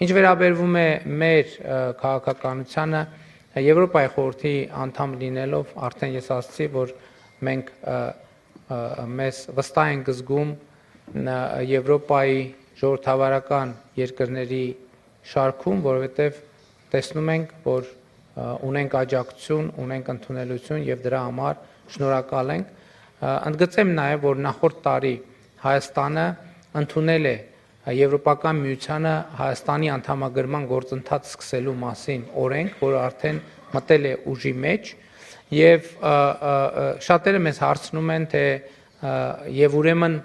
Ինչ վերաբերվում է մեր քաղաքականությանը, Եվրոպայի խորհրդի անդամ լինելով, արդեն ես ասացի, որ մենք մեզ վստահ ենք զգում Եվրոպայի ժողովրդավարական երկրների շարքում, որովհետև տեսնում ենք, որ ունենք աջակցություն, ունենք ընդունելություն եւ դրա համար շնորհակալ ենք։ Ընդգծեմ նաեւ, որ նախորդ տարի Հայաստանը ընդունել է Եվրոպական միությանը Հայաստանի անդամագրման գործընթաց սկսելու մասին օրենք, որը արդեն մտել է ուժի մեջ եւ շատերը մեզ հարցնում են, թե եւ ուրեմն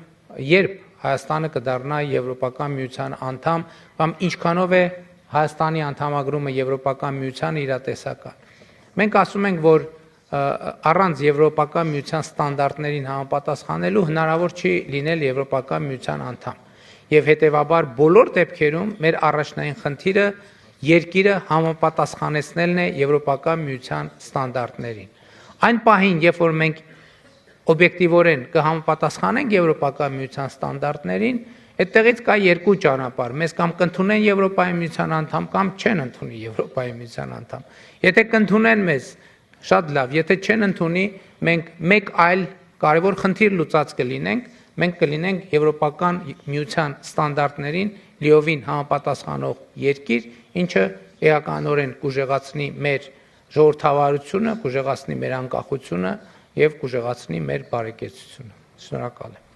երբ Հայաստանը կդառնա Եվրոպական միության անդամ կամ ինչքանով է Հայաստանի անդամագրումը Եվրոպական միությանը իրատեսական։ Մենք ասում ենք, որ առանց Եվրոպական միության ստանդարտներին համապատասխանելու հնարավոր չի լինել Եվրոպական միության անդամ։ Եվ հետևաբար բոլոր դեպքերում մեր առաջնային խնդիրը երկիրը համապատասխանեցնելն է Եվրոպական միության ստանդարտներին։ Այն պահին, երբ որ մենք օբյեկտիվորեն կհամապատասխանենք Եվրոպական միության ստանդարտներին, այդտեղից կա երկու ճանապարհ։ Մեզ կամ կընդունեն Եվրոպայի միության անդամ, կամ չեն ընդունի Եվրոպայի միության անդամ։ Եթե կընդունեն մեզ, շատ լավ, եթե չեն ընդունի, մենք մեկ այլ կարևոր խնդիր լուծած կլինենք, մենք կլինենք Եվրոպական միության ստանդարտներին լիովին համապատասխանող երկիր, ինչը էականորեն կուժեղացնի մեր ժողովրդավարությունը, կուժեղացնի մեր անկախությունը եւ կուժեղացնի մեր բարեկեցությունը։ Շնորհակալ եմ։